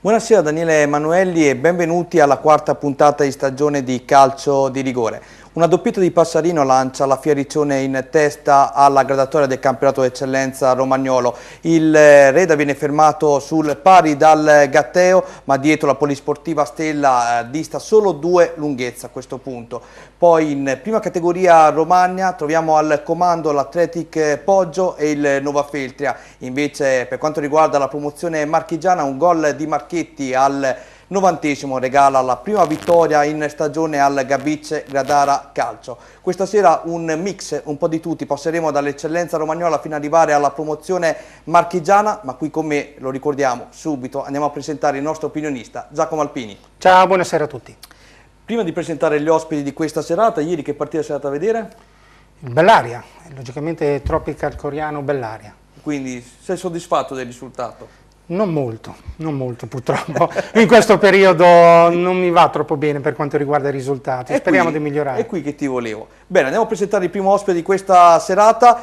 Buonasera Daniele Emanuelli e benvenuti alla quarta puntata di stagione di Calcio di Rigore. Una doppietta di Passarino lancia la Fioriccione in testa alla graduatoria del campionato d'eccellenza romagnolo. Il Reda viene fermato sul pari dal Gatteo, ma dietro la polisportiva Stella dista solo 2 lunghezze a questo punto. Poi in prima categoria Romagna troviamo al comando l'Athletic Poggio e il Nova Feltria. Invece per quanto riguarda la promozione marchigiana, un gol di Marchetti al 90° regala la prima vittoria in stagione al Gabice Gradara Calcio. Questa sera un mix, un po' di tutti, passeremo dall'eccellenza romagnola fino ad arrivare alla promozione marchigiana, ma qui con me, lo ricordiamo subito, andiamo a presentare il nostro opinionista Giacomo Alpini. Ciao, buonasera a tutti. Prima di presentare gli ospiti di questa serata, ieri che partita sei andata a vedere? Il Bellaria, logicamente Tropical Coreano Bellaria. Quindi sei soddisfatto del risultato? Non molto purtroppo. In questo periodo non mi va troppo bene per quanto riguarda i risultati, speriamo di migliorare. È qui che ti volevo. Bene, andiamo a presentare il primo ospite di questa serata.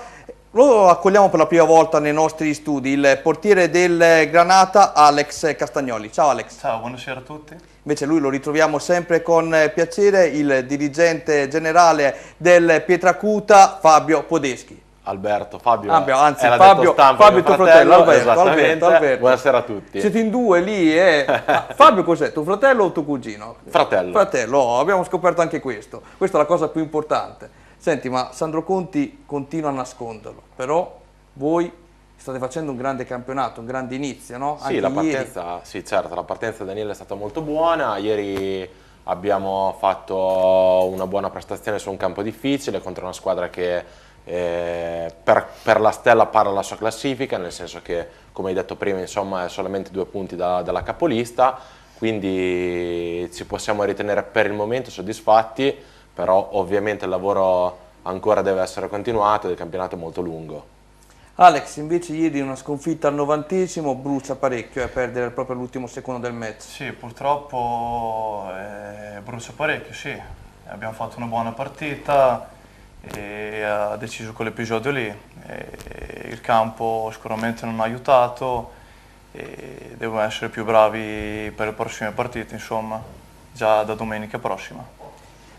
Lo accogliamo per la prima volta nei nostri studi, il portiere del Granata, Alex Castagnoli. Ciao Alex. Ciao, buonasera a tutti. Invece lui lo ritroviamo sempre con piacere, il dirigente generale del Pietracuta, Fabio Podeschi. Fabio, anzi Fabio tuo fratello, Alberto. Buonasera a tutti. Siete in due lì, Fabio cos'è, tuo fratello o tuo cugino? Fratello, abbiamo scoperto anche questo, questa è la cosa più importante. Senti, ma Sandro Conti continua a nasconderlo, però voi state facendo un grande campionato, un grande inizio, no? Sì, certo, la partenza di Daniele è stata molto buona, ieri abbiamo fatto una buona prestazione su un campo difficile contro una squadra che per la Stella parla la sua classifica, nel senso che, come hai detto prima, insomma, è solamente 2 punti dalla capolista, quindi ci possiamo ritenere per il momento soddisfatti, però ovviamente il lavoro ancora deve essere continuato, il campionato è molto lungo. Alex, invece ieri una sconfitta al 90° brucia parecchio a perdere proprio all'ultimo secondo del match. Sì, purtroppo brucia parecchio, sì. Abbiamo fatto una buona partita e ha deciso quell'episodio lì. Il campo sicuramente non ha aiutato e devono essere più bravi per le prossime partite, insomma, già da domenica prossima.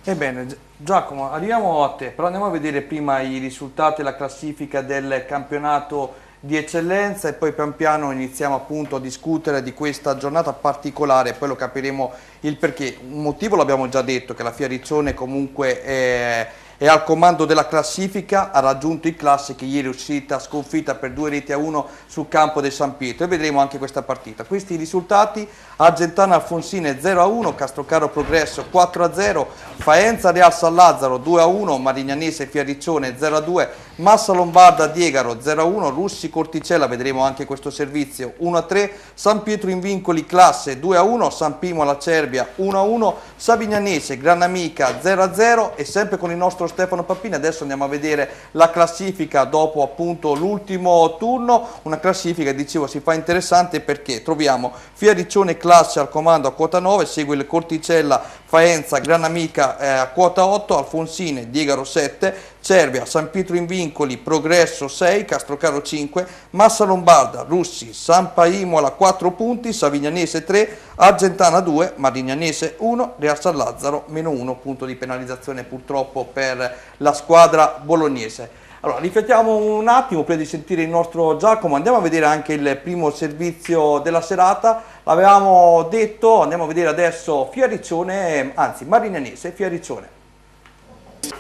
Ebbene, Giacomo, arriviamo a te, però andiamo a vedere prima i risultati e la classifica del campionato di eccellenza e poi pian piano iniziamo appunto a discutere di questa giornata particolare, poi lo capiremo il perché. Un motivo l'abbiamo già detto, che la Fioriccione comunque è al comando della classifica, ha raggiunto il Classic, ieri è uscita sconfitta per 2-1 sul campo del San Pietro e vedremo anche questa partita. Questi risultati: Argentana Alfonsine 0-1, Castrocaro Progresso 4-0, Faenza Real San Lazzaro 2-1, Marignanese Fioriccione 0-2, Massa Lombarda Diegaro 0-1, Russi Corticella, vedremo anche questo servizio, 1-3, San Pietro in Vincoli Classe 2-1, San Pimo alla Cervia 1-1, Savignanese Granamica 0-0 e sempre con il nostro Stefano Pappini. Adesso andiamo a vedere la classifica dopo appunto l'ultimo turno, una classifica, dicevo, si fa interessante perché troviamo Fioriccione Classe al comando a quota 9, segue il Corticella, Faenza, Granamica a quota 8, Alfonsine, Diegaro 7, Cervia, San Pietro in Vincoli, Progresso 6, Castrocaro 5, Massa Lombarda, Russi, San Paimola 4 punti, Savignanese 3, Argentana 2, Marignanese 1, Real San Lazzaro -1 punto di penalizzazione purtroppo per la squadra bolognese. Allora, riflettiamo un attimo prima di sentire il nostro Giacomo, andiamo a vedere anche il primo servizio della serata, l'avevamo detto, andiamo a vedere adesso Fioriccione, anzi Marignanese Fioriccione.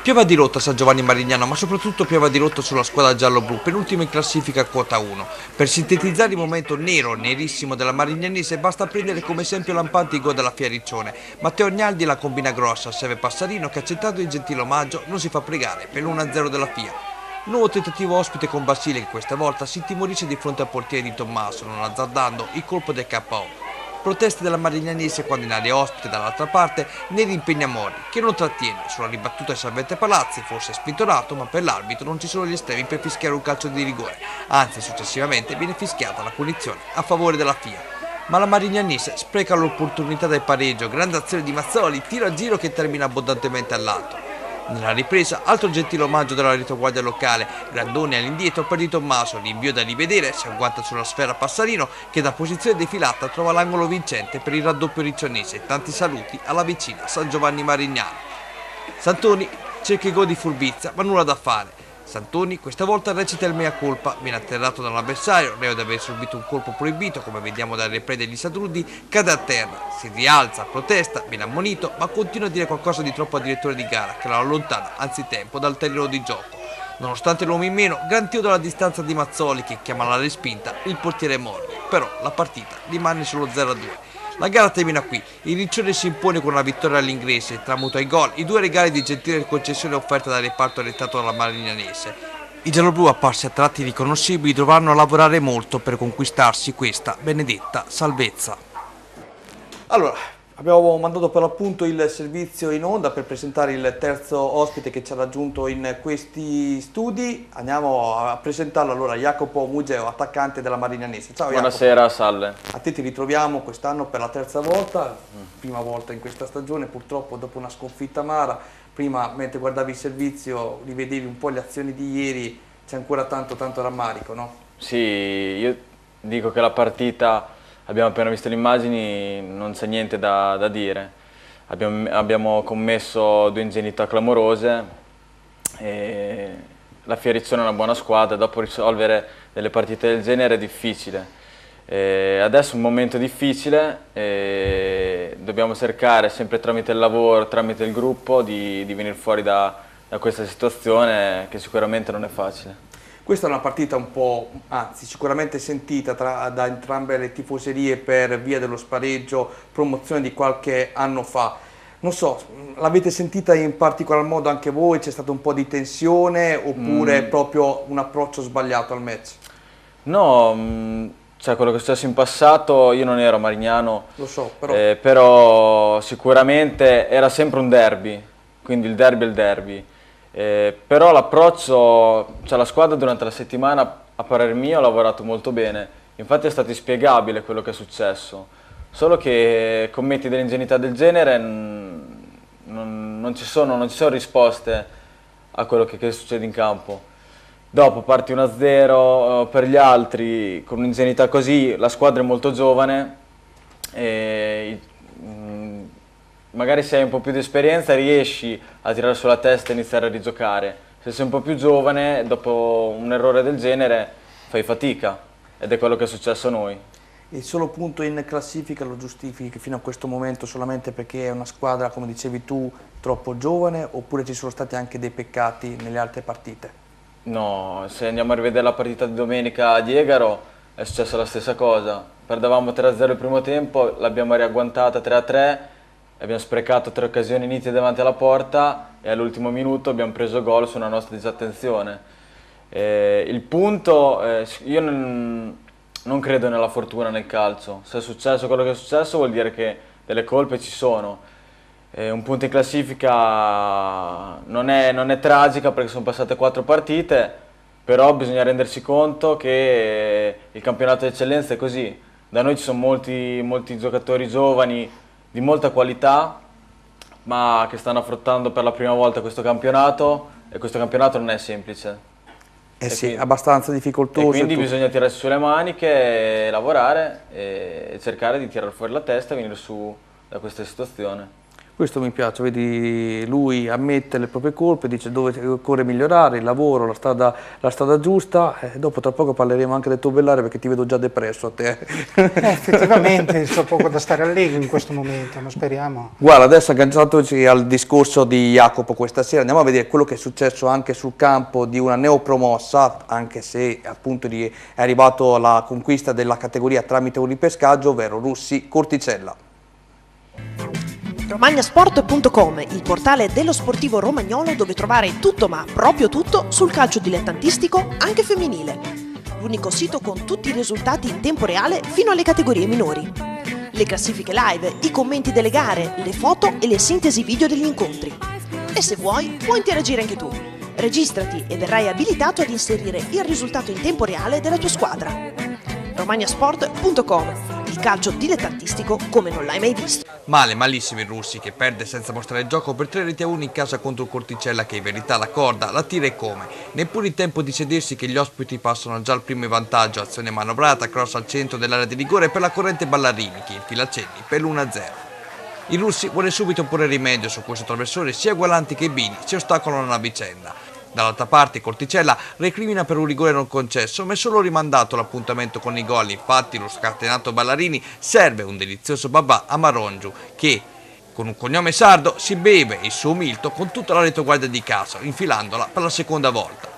Piova di rotta San Giovanni Marignano, ma soprattutto piova di rotta sulla squadra giallo-blu, penultima in classifica a quota 1. Per sintetizzare il momento nerissimo della Marignanese basta prendere come esempio lampante il gol della Fioriccione. Matteo Agnaldi la combina grossa, serve Passarino che, accettato il gentile omaggio, non si fa pregare per l'1-0 della FIA. Nuovo tentativo ospite con Basile che questa volta si intimorisce di fronte al portiere di Tommaso, non azzardando il colpo del KO. Proteste della Marignanese quando in area ospite dall'altra parte Neri impegna Mori, che non trattiene, sulla ribattuta di Salvette Palazzi, forse spintonato, ma per l'arbitro non ci sono gli estremi per fischiare un calcio di rigore, anzi successivamente viene fischiata la punizione a favore della FIA. Ma la Marignanese spreca l'opportunità del pareggio, grande azione di Mazzoli, tiro a giro che termina abbondantemente all'alto. Nella ripresa, altro gentile omaggio della retroguardia locale, Grandoni all'indietro per Di Tommaso, l'invio da rivedere, si agguanta sulla sfera Passarino che da posizione defilata trova l'angolo vincente per il raddoppio riccionese. Tanti saluti alla vicina San Giovanni Marignano. Santoni cerca i gol di furbizia ma nulla da fare. Santoni questa volta recita il mea colpa, viene atterrato dall'avversario, reo di aver subito un colpo proibito come vediamo dal replay degli Sadrudi, cade a terra, si rialza, protesta, viene ammonito ma continua a dire qualcosa di troppo al direttore di gara che lo allontana anzitempo dal terreno di gioco. Nonostante l'uomo in meno, gran tiro dalla distanza di Mazzoli che chiama alla respinta il portiere Morri, però la partita rimane solo 0-2. La gara termina qui, il Riccione si impone con una vittoria all'inglese, tramuta i gol, i 2 regali di gentile concessione offerta dal reparto allenatato dalla Marignanese. I gialloblu, apparsi a tratti riconoscibili, dovranno lavorare molto per conquistarsi questa benedetta salvezza. Allora, abbiamo mandato per l'appunto il servizio in onda per presentare il terzo ospite che ci ha raggiunto in questi studi. Andiamo a presentarlo allora, Jacopo Mugeo, attaccante della Marignanese. Ciao Jacopo. Buonasera, salve. A te ti ritroviamo quest'anno per la terza volta, prima volta in questa stagione, purtroppo dopo una sconfitta amara. Prima, mentre guardavi il servizio, rivedevi un po' le azioni di ieri, c'è ancora tanto rammarico, no? Sì, io dico che la partita, abbiamo appena visto le immagini, non c'è niente da dire. Abbiamo commesso 2 ingenuità clamorose e la Fierizzone è una buona squadra, dopo risolvere delle partite del genere è difficile. Adesso è un momento difficile e dobbiamo cercare sempre tramite il lavoro, tramite il gruppo di venire fuori da questa situazione che sicuramente non è facile. Questa è una partita un po', anzi sicuramente sentita da entrambe le tifoserie per via dello spareggio, promozione di qualche anno fa. Non so, l'avete sentita in particolar modo anche voi? C'è stato un po' di tensione oppure proprio un approccio sbagliato al match? No, cioè quello che è successo in passato, io non ero a Marignano, Lo so, però sicuramente era sempre un derby, quindi il derby è il derby. Però l'approccio, cioè la squadra durante la settimana a parer mio ha lavorato molto bene, infatti è stato inspiegabile quello che è successo, solo che commetti delle ingenuità del genere non ci sono risposte a quello che succede in campo. Dopo parti 1-0 per gli altri con un'ingenuità così, la squadra è molto giovane e magari se hai un po' più di esperienza riesci a tirare sulla testa e iniziare a rigiocare. Se sei un po' più giovane, dopo un errore del genere fai fatica ed è quello che è successo a noi. Il solo punto in classifica lo giustifichi fino a questo momento solamente perché è una squadra, come dicevi tu, troppo giovane oppure ci sono stati anche dei peccati nelle altre partite? No, se andiamo a rivedere la partita di domenica a Diegaro è successa la stessa cosa. Perdevamo 3-0 il primo tempo, l'abbiamo riagguantata 3-3. Abbiamo sprecato 3 occasioni nitide davanti alla porta e all'ultimo minuto abbiamo preso gol su una nostra disattenzione. Il punto, io non credo nella fortuna nel calcio. Se è successo quello che è successo vuol dire che delle colpe ci sono. Un punto in classifica non è tragica perché sono passate 4 partite, però bisogna rendersi conto che il campionato di eccellenza è così. Da noi ci sono molti giocatori giovani di molta qualità, ma che stanno affrontando per la prima volta questo campionato e questo campionato non è semplice. Sì, quindi, abbastanza difficoltoso. E quindi bisogna tirarsi sulle maniche, e lavorare e cercare di tirare fuori la testa e venire su da questa situazione. Questo mi piace, vedi, lui ammette le proprie colpe, dice dove occorre migliorare, il lavoro, la strada giusta, dopo tra poco parleremo anche del tuo Bellare perché ti vedo già depresso a te. Effettivamente c'è poco da stare allegri in questo momento, ma speriamo. Guarda, adesso agganciatoci al discorso di Jacopo questa sera, andiamo a vedere quello che è successo anche sul campo di una neopromossa, anche se appunto è arrivato alla conquista della categoria tramite un ripescaggio, ovvero Russi Corticella. Romagnasport.com, il portale dello sportivo romagnolo dove trovare tutto ma proprio tutto sul calcio dilettantistico anche femminile. L'unico sito con tutti i risultati in tempo reale fino alle categorie minori. Le classifiche live, i commenti delle gare, le foto e le sintesi video degli incontri. E se vuoi, puoi interagire anche tu. Registrati e verrai abilitato ad inserire il risultato in tempo reale della tua squadra. Romagnasport.com, il il calcio dilettantistico come non l'hai mai visto. Male, malissimo il Russi che perde senza mostrare gioco per 3-1 in casa contro il Corticella che in verità la corda la tira e come. Neppure il tempo di sedersi che gli ospiti passano già al primo in vantaggio, azione manovrata, cross al centro dell'area di rigore per la corrente Ballarini che infila Cenni per l'1-0. Il Russi vuole subito porre rimedio su questo traversone, sia Gualanti che Bini si ostacolano a vicenda. Dall'altra parte Corticella recrimina per un rigore non concesso, ma è solo rimandato l'appuntamento con i gol. Infatti lo scatenato Ballarini serve un delizioso babà a Marongiu che, con un cognome sardo, si beve il suo milto con tutta la retaguardia di casa, infilandola per la seconda volta.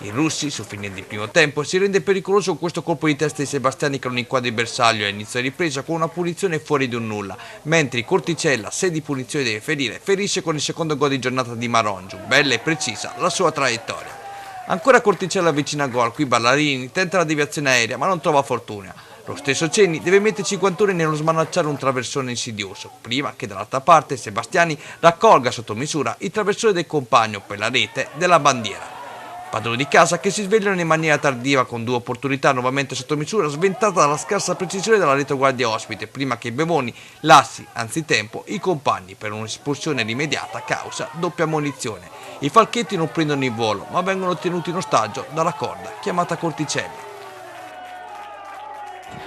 Il Russi, sul finire del primo tempo, si rende pericoloso con questo colpo di testa di Sebastiani che non inquadra il bersaglio e inizia ripresa con una punizione fuori di un nulla, mentre Corticella, se di punizione deve ferire, ferisce con il secondo gol di giornata di Marongiu, bella e precisa la sua traiettoria. Ancora Corticella vicino a gol, qui Ballarini tenta la deviazione aerea ma non trova fortuna. Lo stesso Cenni deve metterci i guantoni nello smanacciare un traversone insidioso, prima che dall'altra parte Sebastiani raccolga sotto misura il traversone del compagno per la rete della bandiera. Padroni di casa che si svegliano in maniera tardiva con due opportunità nuovamente sotto misura sventata dalla scarsa precisione della retaguardia ospite prima che Bevoni lasci anzitempo i compagni per un'espulsione rimediata a causa doppia ammonizione. I falchetti non prendono il volo ma vengono tenuti in ostaggio dalla corda chiamata Corticella.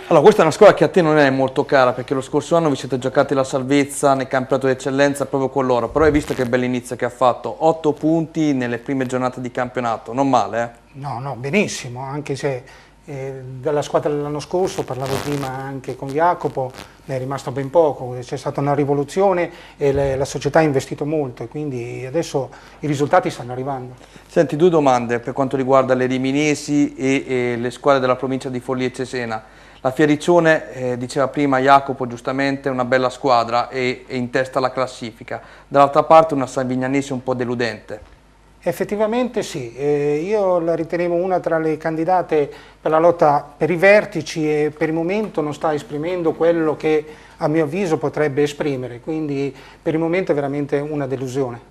Allora, questa è una squadra che a te non è molto cara perché lo scorso anno vi siete giocati la salvezza nel campionato d'eccellenza proprio con loro, però hai visto che bell'inizio che ha fatto, 8 punti nelle prime giornate di campionato, non male No, benissimo, anche se della squadra dell'anno scorso, parlavo prima anche con Jacopo, ne è rimasto ben poco, c'è stata una rivoluzione e la società ha investito molto e quindi adesso i risultati stanno arrivando. Senti, due domande per quanto riguarda le riminesi e le squadre della provincia di Forlì e Cesena. La Fioriccione, diceva prima Jacopo giustamente, è una bella squadra e in testa alla classifica. Dall'altra parte una San Vignanese un po' deludente. Effettivamente sì, io la ritenevo una tra le candidate per la lotta per i vertici e per il momento non sta esprimendo quello che a mio avviso potrebbe esprimere, quindi per il momento è veramente una delusione.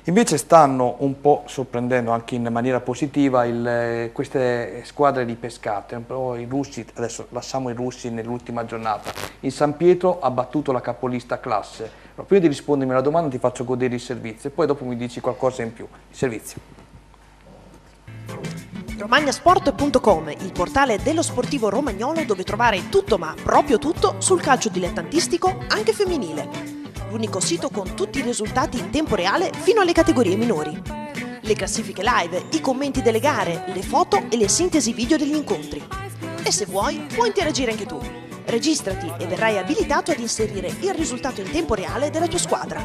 Invece stanno un po' sorprendendo anche in maniera positiva queste squadre di Pescate, un po' i russi, adesso lasciamo i russi nell'ultima giornata. Il San Pietro ha battuto la capolista Classe. Allora, prima di rispondermi alla domanda ti faccio godere il servizio e poi dopo mi dici qualcosa in più. Il servizio. Romagnasport.com, il portale dello sportivo romagnolo dove trovare tutto ma proprio tutto sul calcio dilettantistico anche femminile. L'unico sito con tutti i risultati in tempo reale fino alle categorie minori. Le classifiche live, i commenti delle gare, le foto e le sintesi video degli incontri. E se vuoi, puoi interagire anche tu. Registrati e verrai abilitato ad inserire il risultato in tempo reale della tua squadra.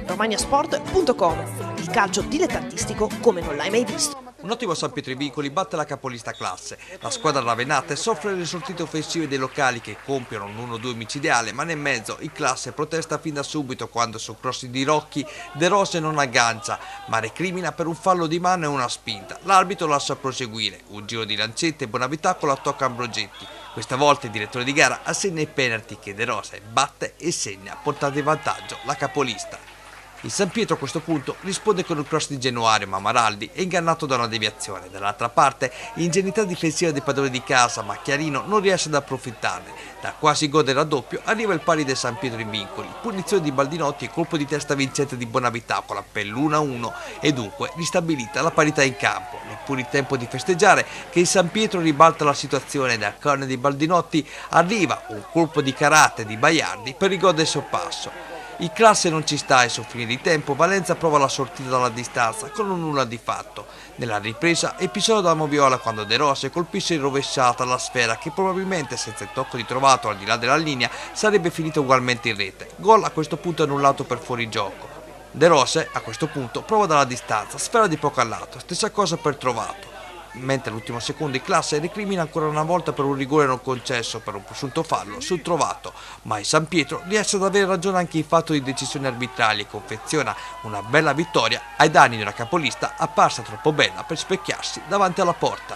Romagnasport.com, il calcio dilettantistico come non l'hai mai visto. Un ottimo San Pietro ai Vicoli batte la capolista Classe. La squadra ravenata soffre le sortite offensive dei locali che compiono un 1-2 micidiale, ma nel mezzo il Classe protesta fin da subito quando su cross di Rocchi De Rose non aggancia, ma recrimina per un fallo di mano e una spinta. L'arbitro lascia proseguire, un giro di lancette e Bonavitacolo tocca Ambrogetti. Questa volta il direttore di gara assegna il penalty che De Rose batte e segna, portando in vantaggio la capolista. Il San Pietro a questo punto risponde con un cross di Genuario, ma Maraldi è ingannato da una deviazione. Dall'altra parte, ingenuità difensiva dei padroni di casa, ma Chiarino non riesce ad approfittarne. Da quasi gol del raddoppio arriva il pari del San Pietro in Vincoli, punizione di Baldinotti e colpo di testa vincente di Bonavitacola per l'1-1 e dunque ristabilita la parità in campo. Neppure il tempo di festeggiare che il San Pietro ribalta la situazione. Dal corner di Baldinotti arriva un colpo di karate di Baiardi per il gol del sorpasso. Il Classe non ci sta e sul fine di tempo Valenza prova la sortita dalla distanza con un nulla di fatto. Nella ripresa episodio da Moviola quando De Rose colpisce in rovesciata la sfera che probabilmente senza il tocco di Trovato al di là della linea sarebbe finita ugualmente in rete. Gol a questo punto annullato per fuorigioco. De Rose a questo punto prova dalla distanza, sfera di poco al lato, stessa cosa per Trovato. Mentre all'ultimo secondo il Classe recrimina ancora una volta per un rigore non concesso per un presunto fallo sul Trovato, ma il San Pietro riesce ad avere ragione anche in fatto di decisioni arbitrali e confeziona una bella vittoria ai danni di una capolista apparsa troppo bella per specchiarsi davanti alla porta.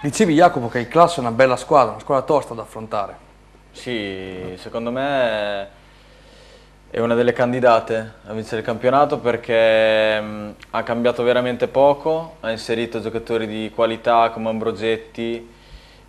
Dicevi Jacopo che il Classe è una bella squadra, una squadra tosta da affrontare. Sì, secondo me è una delle candidate a vincere il campionato perché ha cambiato veramente poco, ha inserito giocatori di qualità come Ambrogetti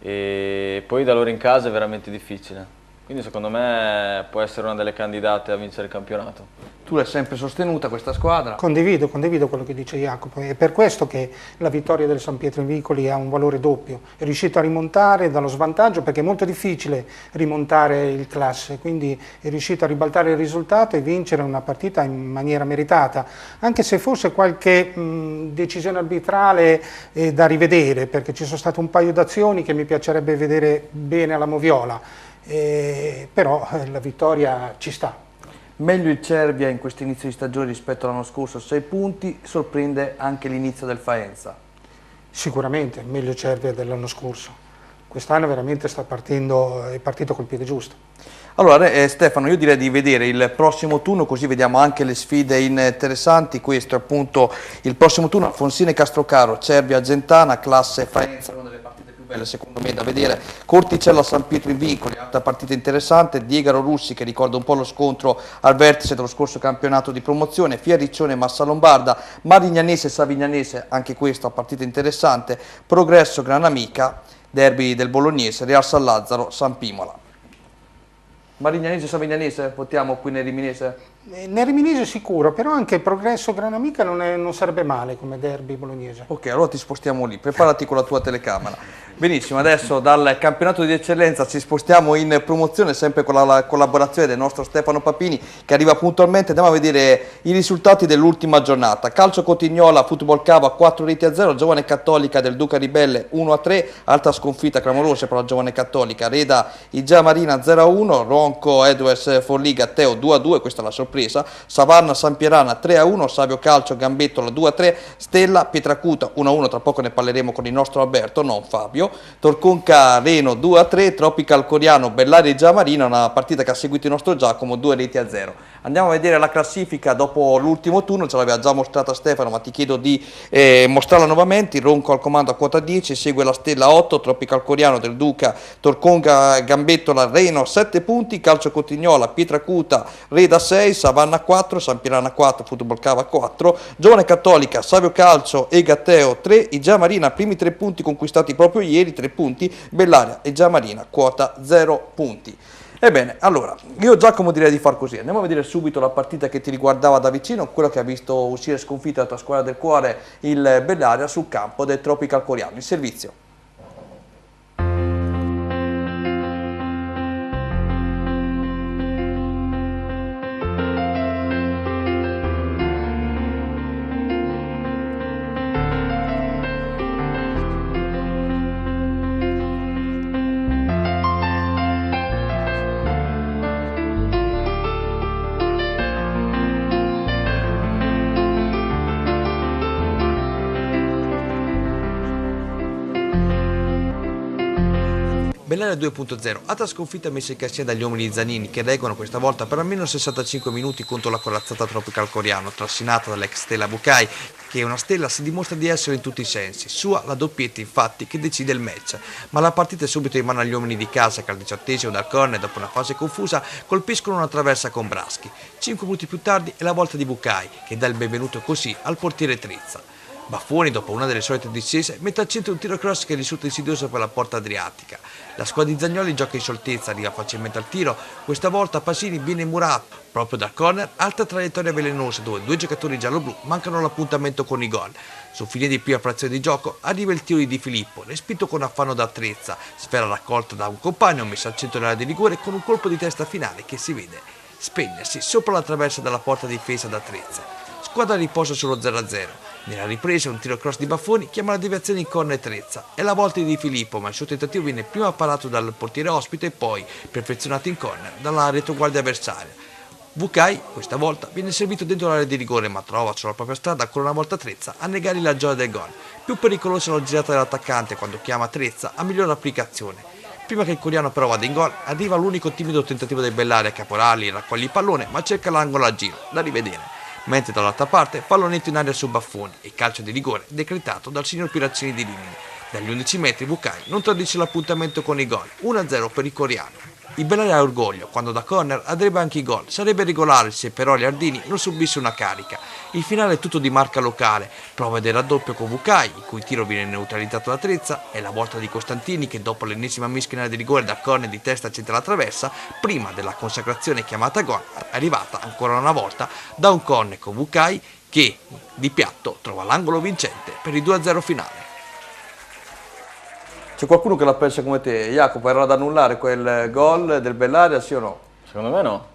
e poi da loro in casa è veramente difficile. Quindi secondo me può essere una delle candidate a vincere il campionato. Tu l'hai sempre sostenuta questa squadra? Condivido quello che dice Jacopo, è per questo che la vittoria del San Pietro in Vicoli ha un valore doppio. È riuscito a rimontare dallo svantaggio, perché è molto difficile rimontare il classe, quindi è riuscito a ribaltare il risultato e vincere una partita in maniera meritata, anche se forse qualche decisione arbitrale è da rivedere, perché ci sono state un paio d'azioni che mi piacerebbe vedere bene alla Moviola, però la vittoria ci sta. Meglio il Cervia in questo inizio di stagione rispetto all'anno scorso, 6 punti, sorprende anche l'inizio del Faenza. Sicuramente, meglio Cervia dell'anno scorso. Quest'anno veramente è partito col piede giusto. Allora Stefano, io direi di vedere il prossimo turno, così vediamo anche le sfide interessanti. Questo è appunto il prossimo turno: Alfonsine Castrocaro, Cervia Gentana, classe Faenza, una delle partite più belle secondo me da vedere. Corticella San Pietro in Vicoli, altra partita interessante. Diegaro Russi, che ricorda un po' lo scontro al vertice dello scorso campionato di promozione. Fiariccione Massa Lombarda, Marignanese Savignanese, anche questa partita interessante. Progresso Granamica, derby del Bolognese, Real San Lazzaro San Pimola. Marignanese Savignanese, votiamo qui nel Riminese? Nel Riminese sicuro, però anche Progresso Granamica non sarebbe male come derby bolognese. Ok, allora ti spostiamo lì, preparati con la tua telecamera. Benissimo, adesso dal campionato di eccellenza ci spostiamo in promozione, sempre con la collaborazione del nostro Stefano Papini, che arriva puntualmente. Andiamo a vedere i risultati dell'ultima giornata. Calcio Cotignola, Football Cava 4-0, Giovane Cattolica del Duca Ribelle 1-3, alta sconfitta clamorosa per la Giovane Cattolica. Reda Igia Marina 0-1, Ronco Edwes Forliga Teo 2-2, questa è la sorpresa. Savanna San Pierana 3-1, Savio Calcio Gambettola 2-3, Stella Pietracuta 1-1, tra poco ne parleremo con il nostro Alberto, non Fabio. Torconca Reno 2-3, Tropical Coriano Bellaria Giamarina, una partita che ha seguito il nostro Giacomo, 2-0. Andiamo a vedere la classifica dopo l'ultimo turno, ce l'aveva già mostrata Stefano, ma ti chiedo di mostrarla nuovamente. Il Ronco al comando a quota 10, segue la Stella 8, Tropical Coriano del Duca, Torconca Gambettola Reno 7 punti, Calcio Cotignola Pietracuta Reda 6, Savanna 4, San Pirana 4, Football Cava 4, Giovane Cattolica Savio Calcio e Gatteo 3, Igia Marina primi 3 punti conquistati proprio ieri, 3 punti, Bellaria e Igia Marina quota 0 punti. Ebbene, allora, io Giacomo direi di far così, andiamo a vedere subito la partita che ti riguardava da vicino, quella che ha visto uscire sconfitta la tua squadra del cuore, il Bellaria, sul campo del Tropical Coriano. Il servizio. Bellaria 2.0, altra sconfitta messa in cascina dagli uomini di Zanini, che reggono questa volta per almeno 65 minuti contro la corazzata Tropical Coriano, trascinata dall'ex stella Bucai, che è una stella si dimostra di essere in tutti i sensi. Sua la doppietta infatti che decide il match, ma la partita è subito in mano agli uomini di casa, che al 18esimo dal corner, dopo una fase confusa, colpiscono una traversa con Braschi. 5 minuti più tardi è la volta di Bucai, che dà il benvenuto così al portiere Trizza. Baffoni, dopo una delle solite discese, mette al centro un tiro cross che risulta insidioso per la porta adriatica. La squadra di Zagnoli gioca in scioltezza, arriva facilmente al tiro. Questa volta Pasini viene murato proprio dal corner, altra traiettoria velenosa dove 2 giocatori gialloblu mancano l'appuntamento con i gol. Su fine di prima frazione di gioco arriva il tiro di Di Filippo, respinto con affanno da Trezza, sfera raccolta da un compagno messo al centro dell'area di rigore con un colpo di testa finale che si vede spegnersi sopra la traversa della porta difesa da Trezza. Squadra riposa sullo 0-0. Nella ripresa un tiro cross di Baffoni chiama la deviazione in corner Trezza. È la volta di Di Filippo, ma il suo tentativo viene prima parato dal portiere ospite e poi perfezionato in corner dalla retroguardia avversaria. Vucai questa volta viene servito dentro l'area di rigore, ma trova sulla propria strada ancora una volta Trezza a negare la gioia del gol. Più pericolosa la girata dell'attaccante quando chiama Trezza a migliore applicazione. Prima che il Coriano però vada in gol, arriva l'unico timido tentativo del Bellaria, Caporali raccoglie il pallone ma cerca l'angolo a giro, da rivedere. Mentre dall'altra parte pallonetto in aria su Baffoni e calcio di rigore decretato dal signor Pirazzini di Rimini. Dagli 11 metri Bucai non tradisce l'appuntamento con i gol, 1-0 per il Coriano. Il Bellaria ha orgoglio, quando da corner andrebbe anche i gol, sarebbe regolare se però Liardini non subisse una carica. Il finale è tutto di marca locale, prova del raddoppio con Vucai, il cui tiro viene neutralizzato da Trezza, e la volta di Costantini che dopo l'ennesima mischia di rigore da corner di testa centra la traversa, prima della consacrazione chiamata gol, è arrivata ancora una volta da un corner con Vucai che di piatto trova l'angolo vincente per il 2-0 finale. C'è qualcuno che la pensa come te? Jacopo, era da annullare quel gol del Bellaria, sì o no? Secondo me no.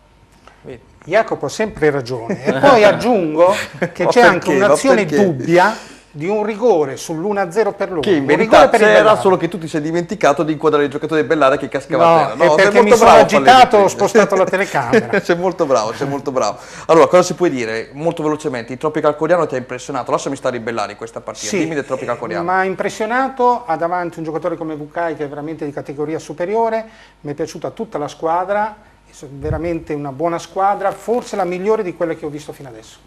Jacopo ha sempre ragione. E poi aggiungo che c'è anche un'azione dubbia di un rigore sull'1-0 per lui. Che in verità c'era, solo che tu ti sei dimenticato di inquadrare il giocatore del Bellaria che cascava a terra. No, perché mi sono agitato, ho spostato la telecamera. Sei molto bravo, sei molto bravo. Allora, cosa si può dire? Molto velocemente, il Tropical Coriano ti ha impressionato? Lasciami stare il Bellaria in questa partita, Sì, dimmi del Tropical Coriano. Mi ha impressionato, ha davanti un giocatore come Vucai che è veramente di categoria superiore, mi è piaciuta tutta la squadra, veramente una buona squadra, forse la migliore di quelle che ho visto fino adesso.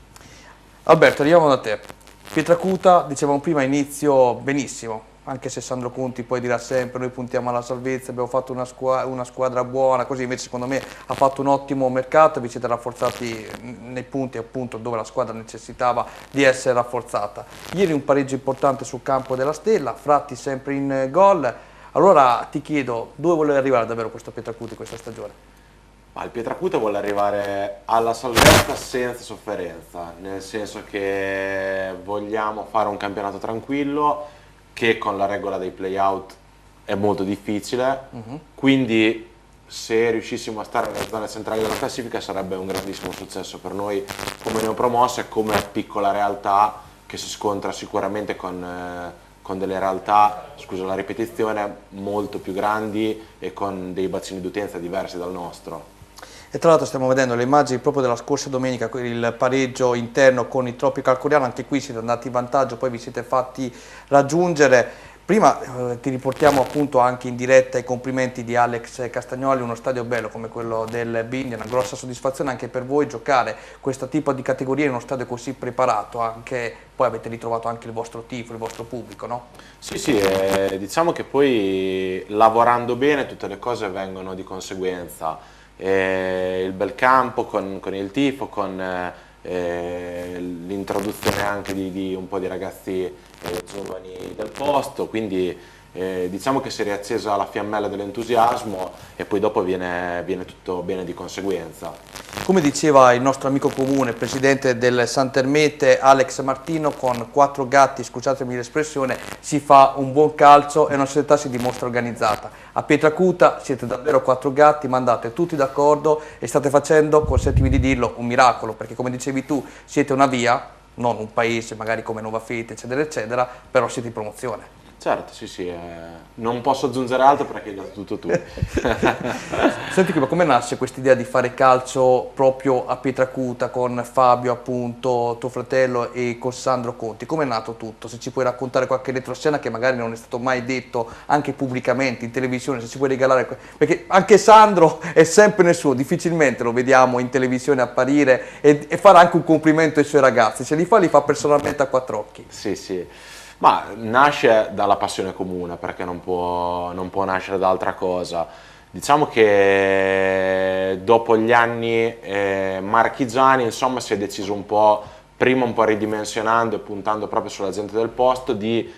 Alberto, arriviamo da te. Pietracuta, dicevamo prima, inizio benissimo, anche se Sandro Conti poi dirà sempre noi puntiamo alla salvezza, abbiamo fatto una squadra buona, così invece secondo me ha fatto un ottimo mercato, vi siete rafforzati nei punti appunto dove la squadra necessitava di essere rafforzata. Ieri un pareggio importante sul campo della Stella, Fratti sempre in gol, allora ti chiedo dove vuole arrivare davvero questo Pietracuta in questa stagione? Ma il Pietracuta vuole arrivare alla salvezza senza sofferenza, nel senso che vogliamo fare un campionato tranquillo che con la regola dei play-out è molto difficile, quindi se riuscissimo a stare nelle zone centrali della classifica sarebbe un grandissimo successo per noi come neopromossa e come piccola realtà che si scontra sicuramente con delle realtà, scusa la ripetizione, molto più grandi e con dei bacini d'utenza diversi dal nostro. E tra l'altro stiamo vedendo le immagini proprio della scorsa domenica, il pareggio interno con il Tropical Coriano, anche qui siete andati in vantaggio, poi vi siete fatti raggiungere. Prima ti riportiamo appunto anche in diretta i complimenti di Alex Castagnoli, uno stadio bello come quello del Bindi, una grossa soddisfazione anche per voi giocare questo tipo di categoria in uno stadio così preparato, anche, poi avete ritrovato anche il vostro tifo, il vostro pubblico, no? Sì, diciamo che poi lavorando bene tutte le cose vengono di conseguenza. Il bel campo con il tifo, con l'introduzione anche di un po' di ragazzi giovani del posto, quindi diciamo che si è riaccesa la fiammella dell'entusiasmo e poi dopo viene tutto bene di conseguenza. Come diceva il nostro amico comune, presidente del Santermete, Alex Martino, con 4 gatti, scusatemi l'espressione, si fa un buon calcio e una società si dimostra organizzata. A Pietracuta siete davvero 4 gatti, ma andate tutti d'accordo e state facendo, consentimi di dirlo, un miracolo, perché come dicevi tu siete una via, non un paese magari come Nova Fete, eccetera, eccetera, però siete in promozione. Certo, sì, non posso aggiungere altro perché hai detto tutto tu. Senti, ma come nasce questa idea di fare calcio proprio a Pietracuta con Fabio, appunto, tuo fratello, e con Sandro Conti? Come è nato tutto? Se ci puoi raccontare qualche retroscena che magari non è stato mai detto anche pubblicamente, in televisione, se ci puoi regalare, perché anche Sandro è sempre nel suo, difficilmente lo vediamo in televisione apparire e fare anche un complimento ai suoi ragazzi, se li fa personalmente a 4 occhi. Sì. Ma nasce dalla passione comune, perché non può nascere da altra cosa. Diciamo che dopo gli anni marchigiani, insomma, si è deciso un po', prima un po' ridimensionando e puntando proprio sulla gente del posto, di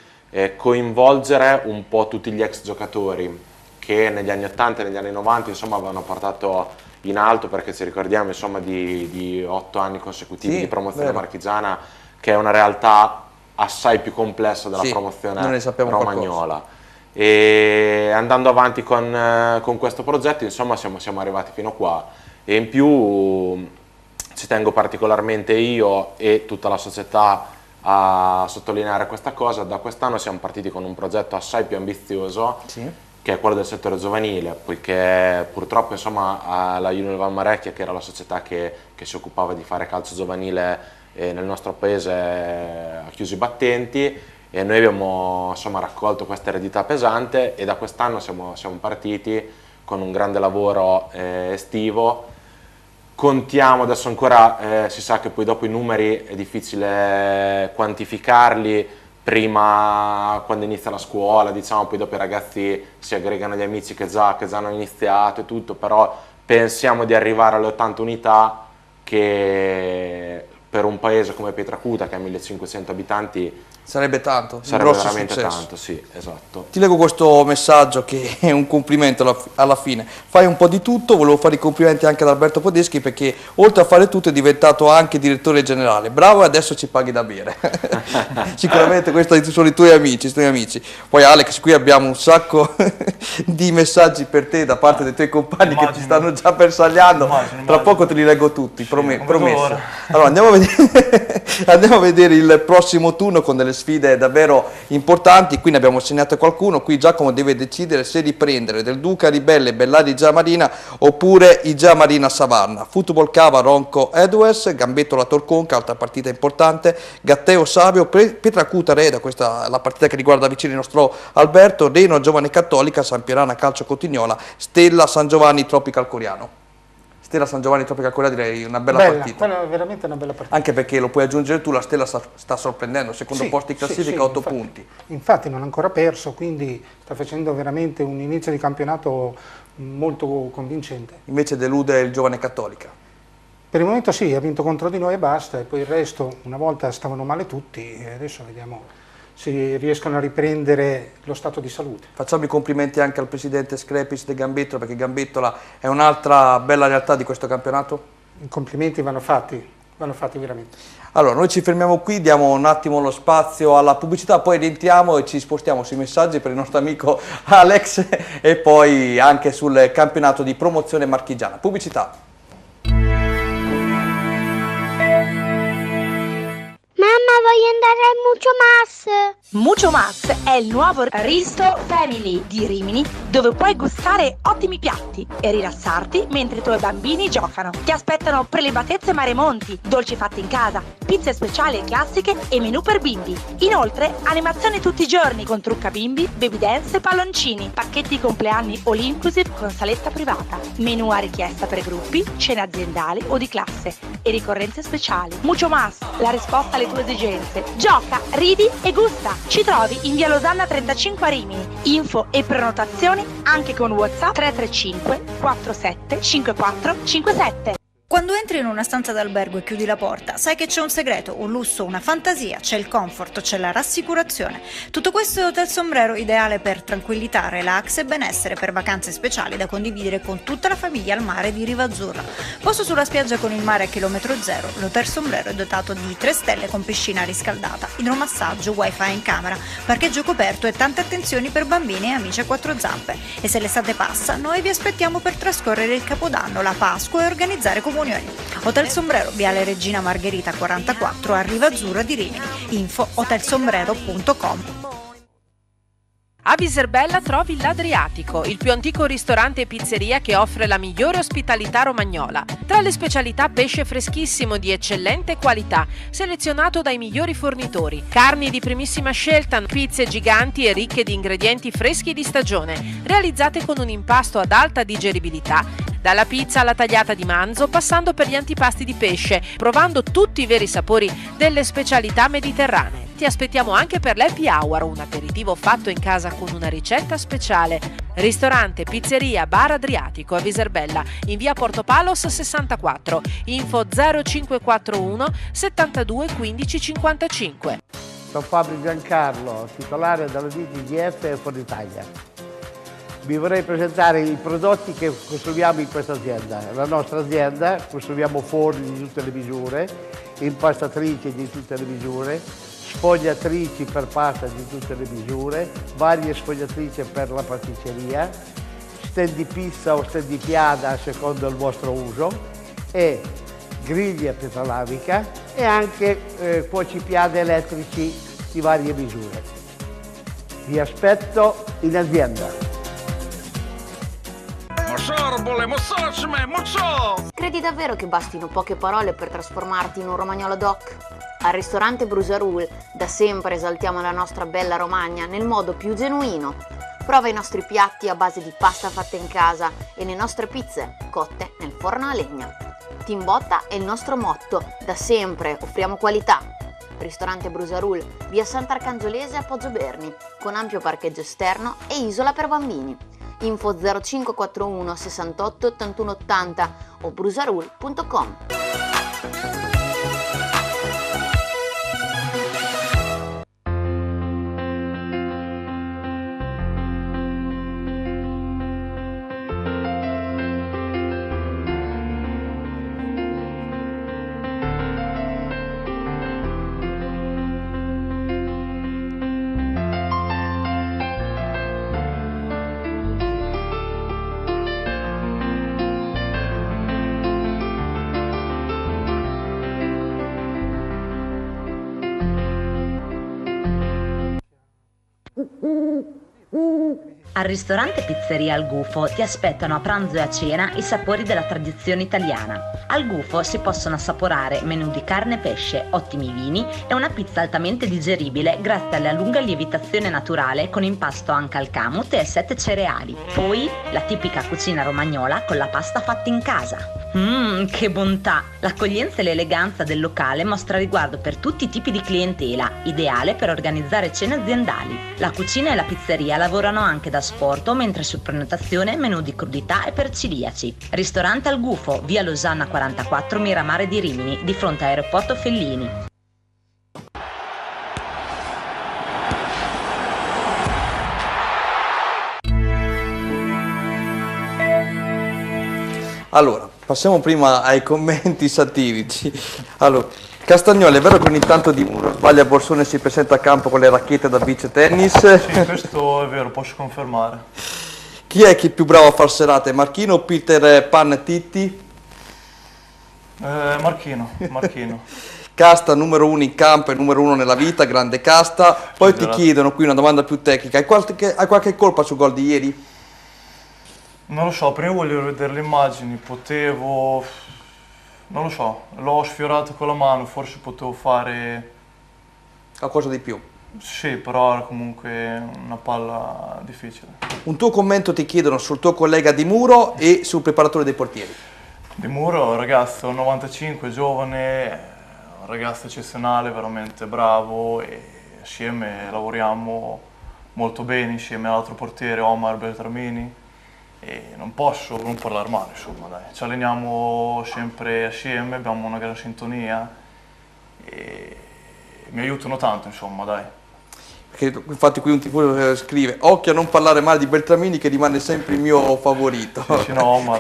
coinvolgere un po' tutti gli ex giocatori che negli anni 80 e negli anni 90, insomma, avevano portato in alto, perché ci ricordiamo, insomma, di 8 anni consecutivi di promozione marchigiana, che è una realtà assai più complessa della promozione romagnola. E andando avanti con questo progetto, insomma, siamo arrivati fino qua, e in più ci tengo particolarmente io e tutta la società a sottolineare questa cosa. Da quest'anno siamo partiti con un progetto assai più ambizioso, che è quello del settore giovanile, poiché purtroppo, insomma, la Junior Valmarecchia, che era la società che si occupava di fare calcio giovanile nel nostro paese, ha chiuso i battenti, e noi abbiamo, insomma, raccolto questa eredità pesante, e da quest'anno siamo partiti con un grande lavoro estivo. Contiamo, adesso ancora si sa che poi dopo i numeri è difficile quantificarli, prima quando inizia la scuola, diciamo, poi dopo i ragazzi si aggregano agli amici che già hanno iniziato e tutto, però pensiamo di arrivare alle 80 unità, che per un paese come Pietracuta, che ha 1500 abitanti, sarebbe tanto, sarebbe un grosso veramente successo. tanto, sì, esatto. Ti leggo questo messaggio che è un complimento alla fine. Fai un po' di tutto, volevo fare i complimenti anche ad Alberto Podeschi perché oltre a fare tutto è diventato anche direttore generale. Bravo, e adesso ci paghi da bere. Sicuramente questi sono i tuoi amici. Poi Alex, qui abbiamo un sacco di messaggi per te da parte dei tuoi compagni che ti stanno già bersagliando. Tra poco te li leggo tutti, promesso. Allora andiamo a vedere il prossimo turno con delle sfide davvero importanti. Qui ne abbiamo segnato qualcuno. Qui Giacomo deve decidere se riprendere del Duca Ribelle Bellari Igea Marina oppure Igea Marina Savarna. Football Cava Ronco Edwards, Gambettola Torconca, altra partita importante, Gatteo Savio, Pietracuta Reda, questa è la partita che riguarda vicino il nostro Alberto, Reno Giovane Cattolica, San Pierana Calcio Cotignola, Stella San Giovanni Tropical Coreano. Stella San Giovanni Tropical Corea, direi una bella partita. Quella è veramente una bella partita. Anche perché lo puoi aggiungere tu, la Stella sta sorprendendo, secondo posto in classifica, 8 punti. Infatti non ha ancora perso, quindi sta facendo veramente un inizio di campionato molto convincente. Invece delude il Giovane Cattolica. Per il momento sì, ha vinto contro di noi e basta, e poi il resto, una volta stavano male tutti, e adesso vediamo se riescono a riprendere lo stato di salute. Facciamo i complimenti anche al presidente Screpis di Gambettola, perché Gambettola è un'altra bella realtà di questo campionato. I complimenti vanno fatti veramente. Allora, noi ci fermiamo qui, diamo un attimo lo spazio alla pubblicità, poi rientriamo e ci spostiamo sui messaggi per il nostro amico Alex e poi anche sul campionato di promozione marchigiana. Pubblicità. Mamma, voglio andare al Mucho Mas. Mucho Mas è il nuovo Risto Family di Rimini, dove puoi gustare ottimi piatti e rilassarti mentre i tuoi bambini giocano. Ti aspettano prelibatezze mare monti, dolci fatti in casa, pizze speciali e classiche e menù per bimbi. Inoltre, animazioni tutti i giorni con trucca bimbi, baby dance e palloncini, pacchetti compleanni all inclusive con saletta privata, menù a richiesta per gruppi, cene aziendali o di classe e ricorrenze speciali. Mucho Mas, la risposta alle tue esigenze. Gioca, ridi e gusta. Ci trovi in via Losanna 35 a Rimini. Info e prenotazioni anche con WhatsApp 335 47 54 57. Quando entri in una stanza d'albergo e chiudi la porta, sai che c'è un segreto, un lusso, una fantasia, c'è il comfort, c'è la rassicurazione. Tutto questo è Hotel Sombrero, ideale per tranquillità, relax e benessere, per vacanze speciali da condividere con tutta la famiglia al mare di Riva Azzurra. Posto sulla spiaggia con il mare a chilometro zero, l'Hotel Sombrero è dotato di 3 stelle con piscina riscaldata, idromassaggio, wifi in camera, parcheggio coperto e tante attenzioni per bambini e amici a 4 zampe. E se l'estate passa, noi vi aspettiamo per trascorrere il Capodanno, la Pasqua e organizzare comunioni. Hotel Sombrero, Viale Regina Margherita 44 a Riva Azzurra di Rimini. Info hotelsombrero.com. A Viserbella trovi l'Adriatico, il più antico ristorante e pizzeria che offre la migliore ospitalità romagnola. Tra le specialità pesce freschissimo di eccellente qualità, selezionato dai migliori fornitori, carni di primissima scelta, pizze giganti e ricche di ingredienti freschi di stagione, realizzate con un impasto ad alta digeribilità, dalla pizza alla tagliata di manzo, passando per gli antipasti di pesce, provando tutti i veri sapori delle specialità mediterranee. Ti aspettiamo anche per l'happy hour, un aperitivo fatto in casa con una ricetta speciale. Ristorante, pizzeria, bar Adriatico a Viserbella, in via Porto Palos 64, info 0541 72 15 55. Sono Fabio Giancarlo, titolare della DTGF e Ford Italia. Vi vorrei presentare i prodotti che costruiamo in questa azienda. La nostra azienda, costruiamo forni di tutte le misure, impastatrici di tutte le misure, sfogliatrici per pasta di tutte le misure, varie sfogliatrici per la pasticceria, stand di pizza o stand di piada secondo il vostro uso, e griglie a pietra lavica e anche cuocipiade elettrici di varie misure. Vi aspetto in azienda. Credi davvero che bastino poche parole per trasformarti in un romagnolo doc? Al ristorante Brusarul da sempre esaltiamo la nostra bella Romagna nel modo più genuino. Prova i nostri piatti a base di pasta fatta in casa e le nostre pizze cotte nel forno a legna. Team Botta è il nostro motto, da sempre offriamo qualità. Ristorante Brusarul, via Sant'Arcangiolese a Poggio Berni, con ampio parcheggio esterno e isola per bambini. Info 0541 68 81 80 o brusarul.com. Al ristorante Pizzeria Al Gufo ti aspettano a pranzo e a cena i sapori della tradizione italiana. Al Gufo si possono assaporare menù di carne e pesce, ottimi vini e una pizza altamente digeribile grazie alla lunga lievitazione naturale con impasto anche al camut e 7 cereali. Poi la tipica cucina romagnola con la pasta fatta in casa. Che bontà! L'accoglienza e l'eleganza del locale mostra riguardo per tutti i tipi di clientela, ideale per organizzare cene aziendali. La cucina e la pizzeria lavorano anche da asporto, mentre su prenotazione menù di crudità e per celiaci. Ristorante Al Gufo, via Losanna 44, Miramare di Rimini, di fronte a Aeroporto Fellini. Allora, passiamo prima ai commenti satirici. Allora, Castagnoli, è vero che ogni tanto Di Muro sbaglia Borsone e si presenta a campo con le racchette da beach tennis? Sì, questo è vero, posso confermare. Chi è che è più bravo a far serate, Marchino o Peter Pan Titti? Marchino. Casta numero 1 in campo e numero 1 nella vita, grande Casta. Poi ti chiedono qui una domanda più tecnica, hai qualche colpa sul gol di ieri? Non lo so, prima voglio vedere le immagini, non lo so, l'ho sfiorato con la mano, forse potevo fare qualcosa di più. Sì, però era comunque una palla difficile. Un tuo commento ti chiedono sul tuo collega Di Muro e sul preparatore dei portieri. Di Muro, ragazzo 95, giovane, un ragazzo eccezionale, veramente bravo e assieme lavoriamo molto bene, insieme all'altro portiere Omar Beltramini. E non posso non parlare male, insomma, dai. Ci alleniamo sempre assieme, abbiamo una gran sintonia e mi aiutano tanto, insomma, dai. Perché infatti qui un tifoso scrive: occhio a non parlare male di Beltramini che rimane sempre il mio favorito. Sì, no, Omar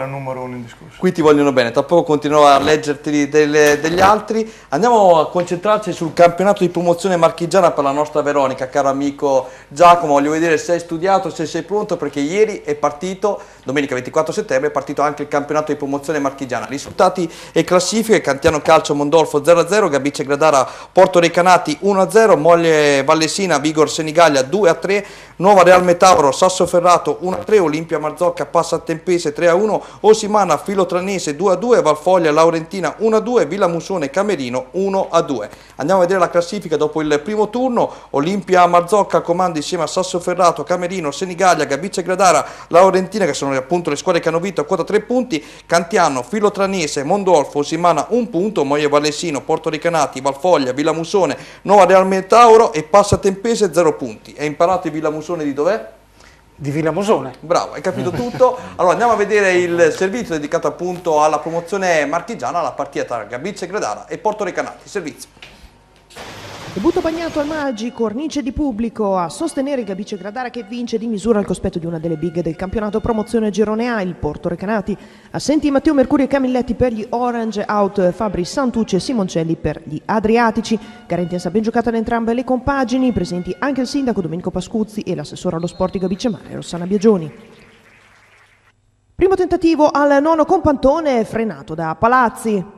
è numero 1 indiscusso. Qui ti vogliono bene, tra poco continuerò a leggerti degli altri. Andiamo a concentrarci sul campionato di promozione marchigiana per la nostra Veronica, caro amico Giacomo. Voglio vedere se hai studiato, se sei pronto, perché ieri è partito, domenica 24 settembre, è partito anche il campionato di promozione marchigiana. Risultati e classifiche: Cantiano Calcio Mondolfo 0-0, Gabice Gradara Porto Recanati 1-0, Moglie Vallesina Vigor Senigallia 2-3, Nuova Real Metauro Sassoferrato 1-3, Olimpia Marzocca Passa Tempese 3-1, Osimana Filotranese 2-2, Valfoglia Laurentina 1-2, Villa Musone Camerino 1-2. Andiamo a vedere la classifica dopo il primo turno. Olimpia Marzocca comanda insieme a Sassoferrato, Camerino, Senigallia, Gabice Gradara, Laurentina, che sono appunto le squadre che hanno vinto a quota 3 punti, Cantiano, Filotranese, Mondolfo, Osimana 1 punto, Moie Vallesino, Porto Recanati, Valfoglia, Villa Musone, Nuova Real Metauro e Passa Tempese 0 punti. Hai imparato il Villa Musone di dov'è? Di Villa Musone. Bravo, hai capito tutto. Allora andiamo a vedere il servizio dedicato appunto alla promozione marchigiana, alla partita tra Gabice Gradara e Porto Recanati. Servizio. Debutto bagnato al Maggi, cornice di pubblico a sostenere il Gabice Gradara che vince di misura al cospetto di una delle big del campionato promozione Girone A, il Porto Recanati. Assenti Matteo Mercurio e Camilletti per gli Orange, out Fabri Santucci e Simoncelli per gli Adriatici. Gara intensa ben giocata da entrambe le compagini, presenti anche il sindaco Domenico Pascuzzi e l'assessore allo sport di Gabice Mare Rossana Biagioni. Primo tentativo al nono compantone, frenato da Palazzi.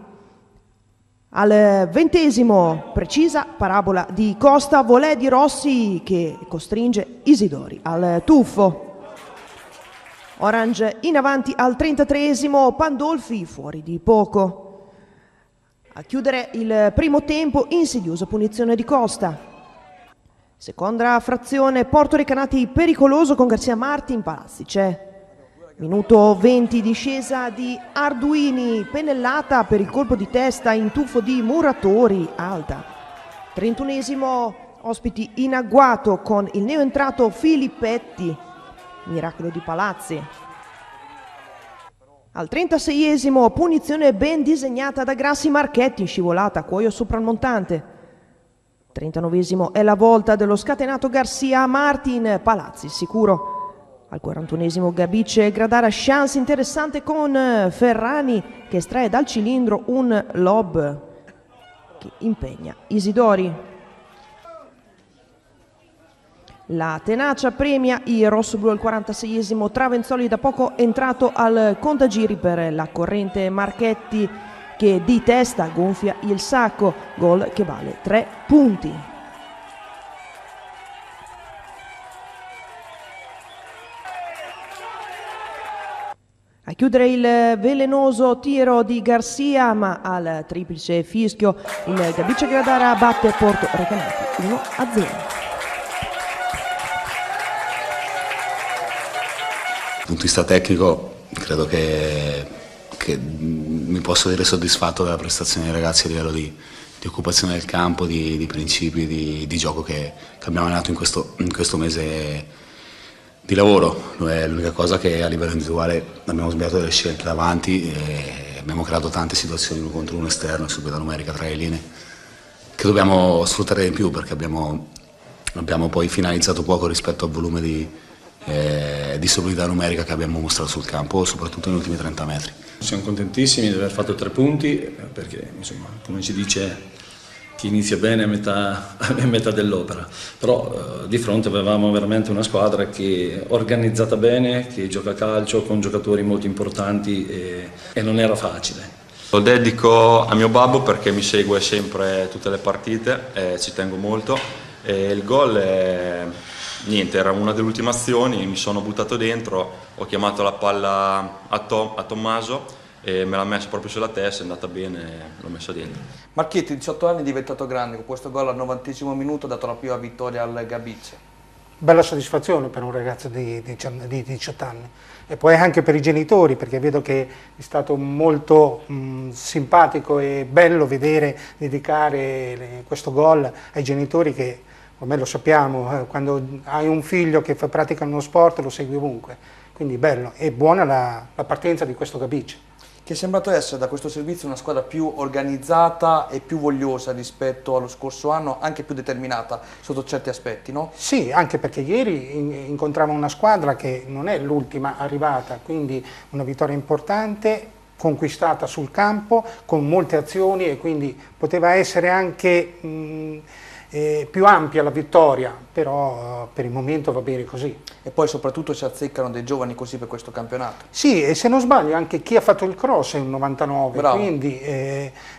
Al 20° precisa parabola di Costa, volée di Rossi che costringe Isidori al tuffo. Orange in avanti al 33°, Pandolfi fuori di poco. A chiudere il primo tempo, insidiosa punizione di Costa. Seconda frazione, Porto Recanati pericoloso con Garzia Martin, Palazzi c'è. Minuto 20, discesa di Arduini, pennellata per il colpo di testa in tuffo di Muratori, alta. 31esimo, ospiti in agguato con il neoentrato Filippetti, miracolo di Palazzi. Al 36esimo, punizione ben disegnata da Grassi Marchetti, scivolata, cuoio sopra il montante. 39esimo è la volta dello scatenato Garcia Martin, Palazzi sicuro. Al 41esimo Gabice Gradara, chance interessante con Ferrani che estrae dal cilindro un lob che impegna Isidori. La tenacia premia i rossoblu. Al 46esimo Travenzoli, da poco entrato al contagiri per la corrente Marchetti che di testa gonfia il sacco, gol che vale 3 punti. A chiudere il velenoso tiro di Garcia, ma al triplice fischio il Gabice Gradara batte Porto Recanati 1-0. Dal punto di vista tecnico credo che mi posso dire soddisfatto della prestazione dei ragazzi a livello di occupazione del campo, di principi, di gioco che abbiamo allenato in questo mese di lavoro. È l'unica cosa che a livello individuale abbiamo sbagliato delle scelte davanti e abbiamo creato tante situazioni uno contro uno esterno e subito numerica tra le linee che dobbiamo sfruttare di più, perché abbiamo poi finalizzato poco rispetto al volume di solidità numerica che abbiamo mostrato sul campo, soprattutto negli ultimi 30 metri. Siamo contentissimi di aver fatto 3 punti perché, insomma, come si dice, chi inizia bene è metà dell'opera, però di fronte avevamo veramente una squadra che è organizzata bene, che gioca a calcio con giocatori molto importanti e non era facile. Lo dedico a mio babbo perché mi segue sempre tutte le partite, ci tengo molto, e il gol niente, era una delle ultime azioni, mi sono buttato dentro, ho chiamato la palla a Tommaso e me l'ha messa proprio sulla testa, è andata bene, l'ho messa dentro. Marchetti, 18 anni, è diventato grande, con questo gol al 90° minuto ha dato la prima vittoria al Gabice. Bella soddisfazione per un ragazzo di 18 anni e poi anche per i genitori, perché vedo che è stato molto simpatico e bello vedere dedicare questo gol ai genitori che, ormai lo sappiamo, quando hai un figlio che pratica uno sport lo segui ovunque, quindi bello e buona la partenza di questo Gabice. Che è sembrato essere da questo servizio una squadra più organizzata e più vogliosa rispetto allo scorso anno, anche più determinata sotto certi aspetti, no? Sì, anche perché ieri incontrava una squadra che non è l'ultima arrivata, quindi una vittoria importante, conquistata sul campo, con molte azioni e quindi poteva essere anche più ampia la vittoria, però per il momento va bene così. E poi soprattutto si azzeccano dei giovani così per questo campionato. Sì, e se non sbaglio anche chi ha fatto il cross è un 99, bravo. Quindi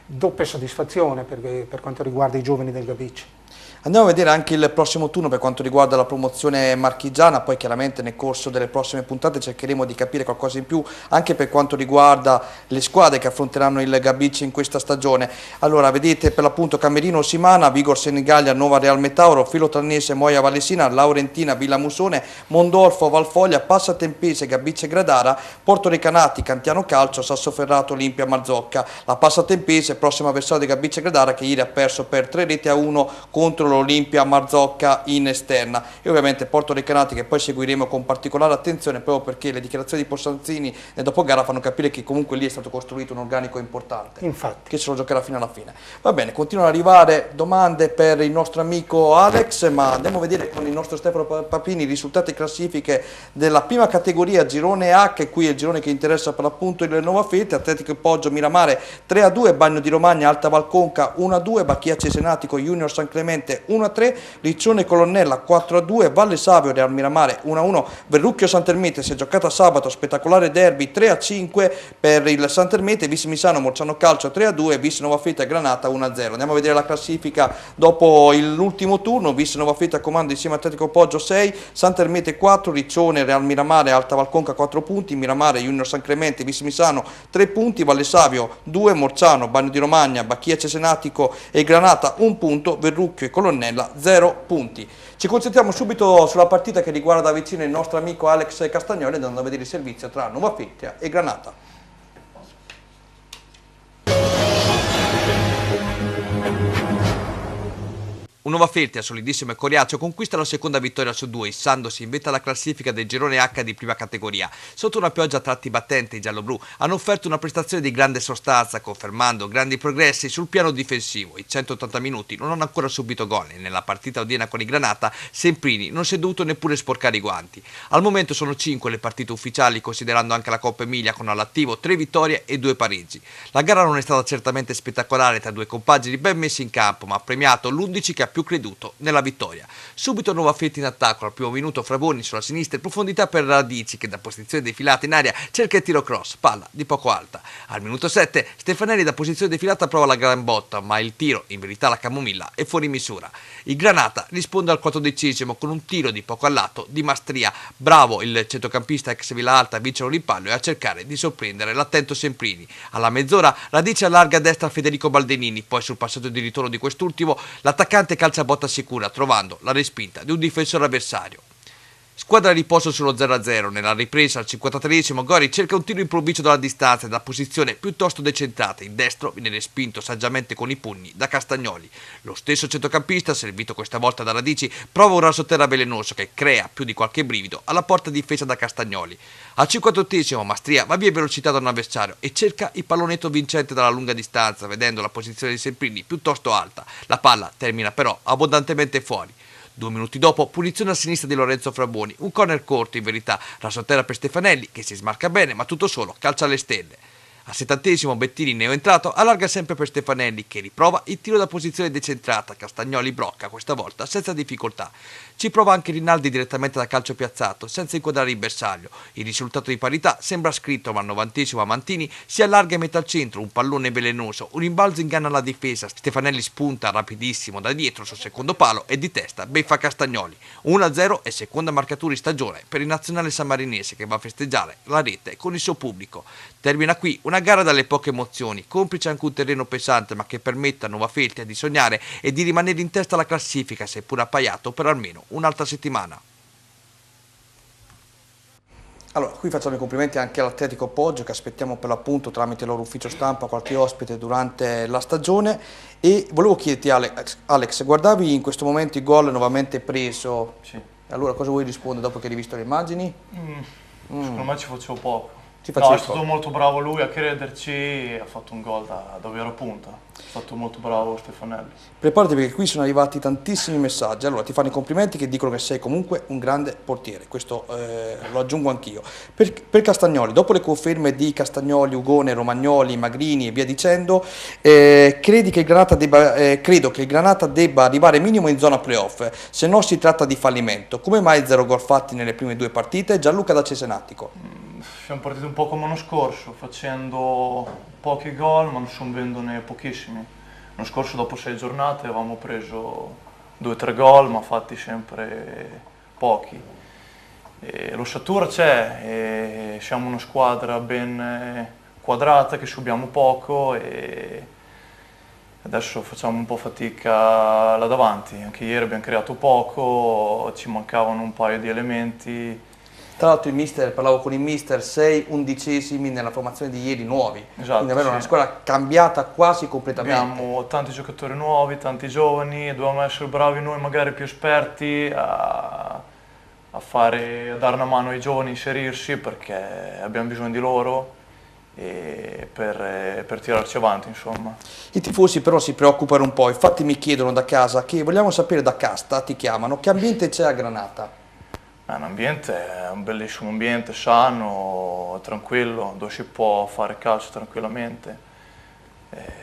doppia soddisfazione per quanto riguarda i giovani del Gabice. Andiamo a vedere anche il prossimo turno per quanto riguarda la promozione marchigiana, poi chiaramente nel corso delle prossime puntate cercheremo di capire qualcosa in più anche per quanto riguarda le squadre che affronteranno il Gabice in questa stagione. Allora, vedete per l'appunto Camerino Simana, Vigor Senigallia, Nuova Real Metauro, Filotrannese Moia Valesina, Laurentina Villa Musone, Mondolfo Valfoglia, Passatempese Gabice Gradara, Porto Recanati Cantiano Calcio, Sassoferrato Olimpia Marzocca. La Passatempese, prossimo avversario di Gabice Gradara, che ieri ha perso per 3-1 contro l'Olimpia Marzocca in esterna, e ovviamente Porto Recanati che poi seguiremo con particolare attenzione proprio perché le dichiarazioni di Possanzini nel dopogara fanno capire che comunque lì è stato costruito un organico importante. Infatti. Che se lo giocherà fino alla fine. Va bene, continuano ad arrivare domande per il nostro amico Alex, ma andiamo a vedere con il nostro Stefano Papini i risultati e classifiche della prima categoria girone A, che qui è il girone che interessa per l'appunto il Nova Fete. Atletico Poggio Miramare 3-2, Bagno di Romagna Alta Valconca 1-2, Bacchia Cesenatico Junior San Clemente 1-3, Riccione Colonnella 4-2, Valle Savio Real Miramare 1-1, Verrucchio Santermete si è giocata sabato, spettacolare derby 3-5 per il Santermete, Vis Misano Morciano Calcio 3-2, Vis Nova Feta Granata 1-0. Andiamo a vedere la classifica dopo l'ultimo turno. Vis Nova Feta comanda insieme a Atletico Poggio 6, Santermete 4, Riccione Real Miramare Alta Valconca 4 punti, Miramare Junior San Clemente Vis Misano 3 punti, Valle Savio 2, Morciano, Bagno di Romagna, Bacchia Cesenatico e Granata 1 punto, Verrucchio e Colonnella Colonnella 0 punti. Ci concentriamo subito sulla partita che riguarda da vicino il nostro amico Alex Castagnoli, andando a vedere il servizio tra Nuova Feltria e Granata. Un Nuova Feltria solidissimo e coriaceo conquista la seconda vittoria su 2, issandosi in vetta alla classifica del girone H di prima categoria. Sotto una pioggia a tratti battente, i gialloblu hanno offerto una prestazione di grande sostanza, confermando grandi progressi sul piano difensivo. I 180 minuti non hanno ancora subito gol e nella partita odierna con i Granata Semprini non si è dovuto neppure sporcare i guanti. Al momento sono 5 le partite ufficiali, considerando anche la Coppa Emilia, con all'attivo 3 vittorie e 2 pareggi. La gara non è stata certamente spettacolare tra due compagini ben messi in campo, ma ha premiato l'11 che ha più creduto nella vittoria. Subito Nuova Feltria in attacco, al primo minuto Fraboni sulla sinistra in profondità per Radici, che da posizione defilata in aria cerca il tiro cross, palla di poco alta. Al minuto 7 Stefanelli da posizione defilata prova la gran botta, ma il tiro, in verità la camomilla, è fuori misura. Il Granata risponde al 14° con un tiro di poco al lato di Mastria. Bravo il centrocampista ex Villa Alta a vincere un rimpallo e a cercare di sorprendere l'attento Semprini. Alla mezz'ora Radici allarga a destra Federico Baldenini, poi sul passaggio di ritorno di quest'ultimo l'attaccante calcia a botta sicura, trovando la respinta di un difensore avversario. Squadra a riposo sullo 0-0, nella ripresa al 53° Gori cerca un tiro improvviso dalla distanza e da posizione piuttosto decentrata, in destro viene respinto saggiamente con i pugni da Castagnoli. Lo stesso centrocampista, servito questa volta da Radici, prova un rasoterra velenoso che crea più di qualche brivido alla porta difesa da Castagnoli. Al 58° Mastria va via velocità da un avversario e cerca il pallonetto vincente dalla lunga distanza, vedendo la posizione di Semprini piuttosto alta. La palla termina però abbondantemente fuori. 2 minuti dopo, punizione a sinistra di Lorenzo Fraboni, un corner corto in verità, rasoterra per Stefanelli che si smarca bene ma tutto solo calcia alle stelle. Al 70° Bettini, neoentrato, allarga sempre per Stefanelli che riprova il tiro da posizione decentrata. Castagnoli blocca questa volta senza difficoltà. Ci prova anche Rinaldi direttamente da calcio piazzato senza inquadrare il bersaglio. Il risultato di parità sembra scritto, ma al 90° Mantini si allarga in metà al centro, un pallone velenoso, un rimbalzo inganna la difesa. Stefanelli spunta rapidissimo da dietro sul secondo palo e di testa beffa Castagnoli. 1-0 e seconda marcatura in stagione per il nazionale sammarinese che va a festeggiare la rete con il suo pubblico. Termina qui una gara dalle poche emozioni, complice anche un terreno pesante ma che permette a Nuova Feltria di sognare e di rimanere in testa alla classifica, seppur appaiato per almeno un'altra settimana. Allora, qui facciamo i complimenti anche all'Atletico Poggio che aspettiamo per l'appunto tramite il loro ufficio stampa qualche ospite durante la stagione. E volevo chiederti Alex, guardavi in questo momento il gol nuovamente preso? Sì. Allora cosa vuoi rispondere dopo che hai rivisto le immagini? Secondo me ci facevo poco. No, è stato molto bravo lui a crederci, ha fatto un gol da vera punta. È stato molto bravo Stefanelli. Preparati perché qui sono arrivati tantissimi messaggi. Allora ti fanno i complimenti che dicono che sei comunque un grande portiere, questo lo aggiungo anch'io. Per Castagnoli, dopo le conferme di Castagnoli, Ugone, Romagnoli, Magrini e via dicendo, credo che il Granata debba arrivare minimo in zona playoff, se no si tratta di fallimento. Come mai 0 gol fatti nelle prime 2 partite? Gianluca da Cesenatico. Siamo partiti un po' come l'anno scorso, facendo pochi gol ma non subendone pochissimi. L'anno scorso dopo 6 giornate avevamo preso 2-3 gol ma fatti sempre pochi. L'ossatura c'è, siamo una squadra ben quadrata che subiamo poco e adesso facciamo un po' fatica là davanti. Anche ieri abbiamo creato poco, ci mancavano un paio di elementi. Tra l'altro parlavo con il mister, 6 undicesimi nella formazione di ieri nuovi, esatto, quindi avere una squadra cambiata quasi completamente. Abbiamo tanti giocatori nuovi, tanti giovani, dobbiamo essere bravi noi magari più esperti a dare una mano ai giovani, inserirsi perché abbiamo bisogno di loro e per tirarci avanti insomma. I tifosi però si preoccupano un po', infatti mi chiedono da casa che vogliamo sapere da Casta, ti chiamano, che ambiente c'è a Granata? L'ambiente è un bellissimo ambiente, sano, tranquillo, dove si può fare calcio tranquillamente,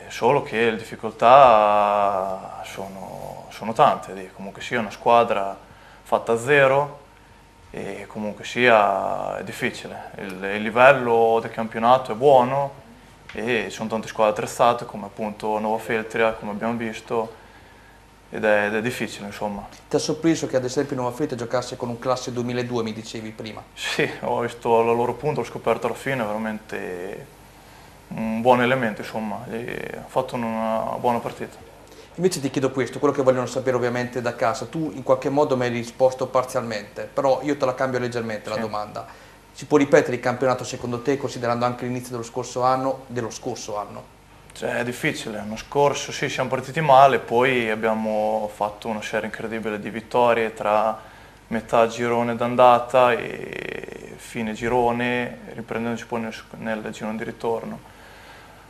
solo che le difficoltà sono tante, comunque sia una squadra fatta a zero e comunque sia è difficile, il livello del campionato è buono e ci sono tante squadre attrezzate come appunto Nuova Feltria, come abbiamo visto. Ed è difficile insomma. Ti ha sorpreso che ad esempio Nuova Feltria giocasse con un classe 2002, mi dicevi prima? Sì, ho visto la loro punta, l'ho scoperto alla fine, veramente un buon elemento insomma, ha fatto una buona partita. Invece ti chiedo questo, quello che vogliono sapere ovviamente da casa. Tu in qualche modo mi hai risposto parzialmente, però io te la cambio leggermente la domanda. Si può ripetere il campionato secondo te, considerando anche l'inizio dello scorso anno? Cioè, è difficile, l'anno scorso sì, siamo partiti male, poi abbiamo fatto una serie incredibile di vittorie tra metà girone d'andata e fine girone, riprendendoci poi nel girone di ritorno.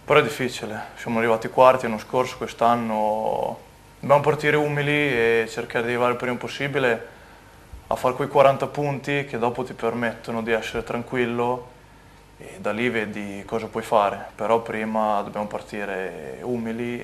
Però è difficile, siamo arrivati quarti l'anno scorso, quest'anno dobbiamo partire umili e cercare di arrivare il prima possibile a fare quei 40 punti che dopo ti permettono di essere tranquillo e da lì vedi cosa puoi fare, però prima dobbiamo partire umili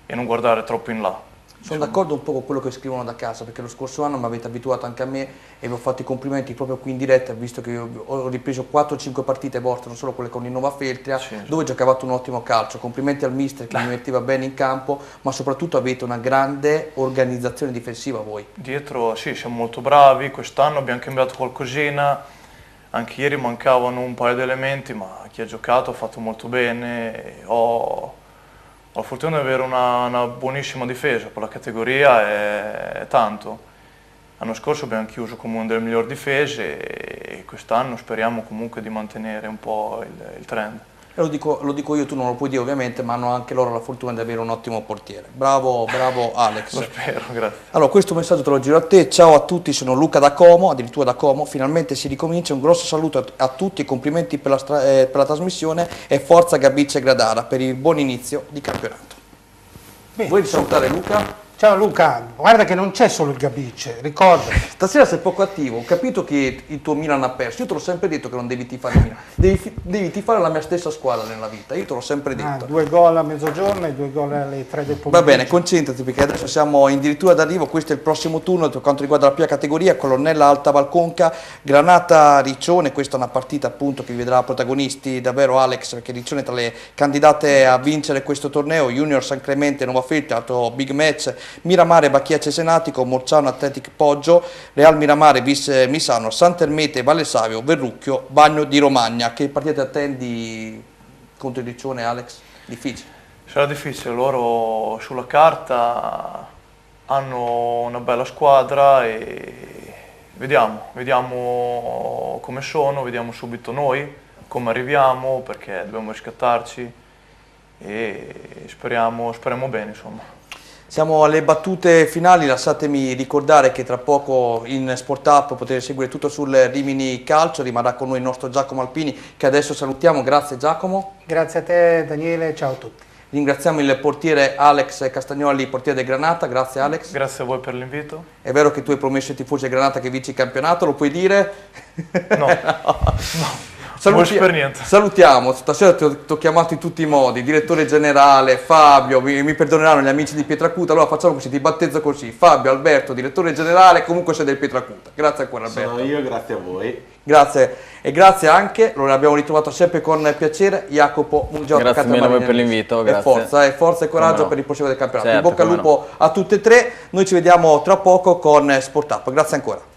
e non guardare troppo in là. Sono d'accordo un po' con quello che scrivono da casa, perché lo scorso anno mi avete abituato anche a me e vi ho fatto i complimenti proprio qui in diretta, visto che ho ripreso 4-5 partite vostre, non solo quelle con il Nova Feltria, dove giocavate un ottimo calcio. Complimenti al mister che mi metteva bene in campo, ma soprattutto avete una grande organizzazione difensiva voi. Dietro sì, siamo molto bravi, quest'anno abbiamo cambiato qualcosina, anche ieri mancavano un paio di elementi, ma chi ha giocato ha fatto molto bene. Ho la fortuna di avere una buonissima difesa, per la categoria è tanto. L'anno scorso abbiamo chiuso come una delle migliori difese e quest'anno speriamo comunque di mantenere un po' il trend. E lo dico io, tu non lo puoi dire ovviamente, ma hanno anche loro la fortuna di avere un ottimo portiere. Bravo Alex. Lo spero, grazie. Allora, questo messaggio te lo giro a te. Ciao a tutti, sono Luca da Como, addirittura da Como. Finalmente si ricomincia. Un grosso saluto a tutti, complimenti per la trasmissione e forza Gabicce Gradara per il buon inizio di campionato. Bene, vuoi salutare Luca? Ciao Luca, guarda che non c'è solo il Gabicce, ricorda. Stasera sei poco attivo, ho capito che il tuo Milan ha perso, io te l'ho sempre detto che non devi tifare il Milan, devi tifare la mia stessa squadra nella vita, io te l'ho sempre detto. 2 gol a mezzogiorno e 2 gol alle 3 del pomeriggio. Va bene, concentrati perché adesso siamo addirittura d'arrivo, questo è il prossimo turno per quanto riguarda la prima categoria, Colonnella Alta Valconca, Granata Riccione, questa è una partita appunto che vi vedrà protagonisti davvero Alex, perché Riccione tra le candidate a vincere questo torneo, Junior San Clemente, Nova Feltria, altro big match, Miramare Bacchia Cesenatico, Morciano Atletic Poggio, Real Miramare Vis Misano, Sant'Ermete Valle Savio, Verrucchio, Bagno di Romagna. Che partite attendi contro il Riccione, Alex? Difficile? Sarà difficile, loro sulla carta hanno una bella squadra e vediamo come sono, vediamo subito noi come arriviamo, perché dobbiamo riscattarci e speriamo bene, insomma. Siamo alle battute finali, lasciatemi ricordare che tra poco in Sport Up potete seguire tutto sul Rimini Calcio, rimarrà con noi il nostro Giacomo Alpini che adesso salutiamo. Grazie Giacomo. Grazie a te Daniele, ciao a tutti. Ringraziamo il portiere Alex Castagnoli, portiere del Granata, grazie Alex. Grazie a voi per l'invito. È vero che tu hai promesso ai tifosi del Granata che vinci il campionato, lo puoi dire? No, no. Per niente. Salutiamo, stasera ti ho chiamato in tutti i modi, direttore generale, Fabio, mi perdoneranno gli amici di Pietracuta, allora facciamo così, ti battezzo così, Fabio, Alberto, direttore generale, comunque sei del Pietracuta. Grazie ancora Alberto. Sono io, grazie a voi. Grazie e grazie anche, lo abbiamo ritrovato sempre con piacere, Jacopo Mungiotto. Grazie mille a voi per l'invito, grazie. E forza e coraggio per il proseguo del campionato. Certo, In bocca al lupo a tutte e tre, noi ci vediamo tra poco con Sport Up, grazie ancora.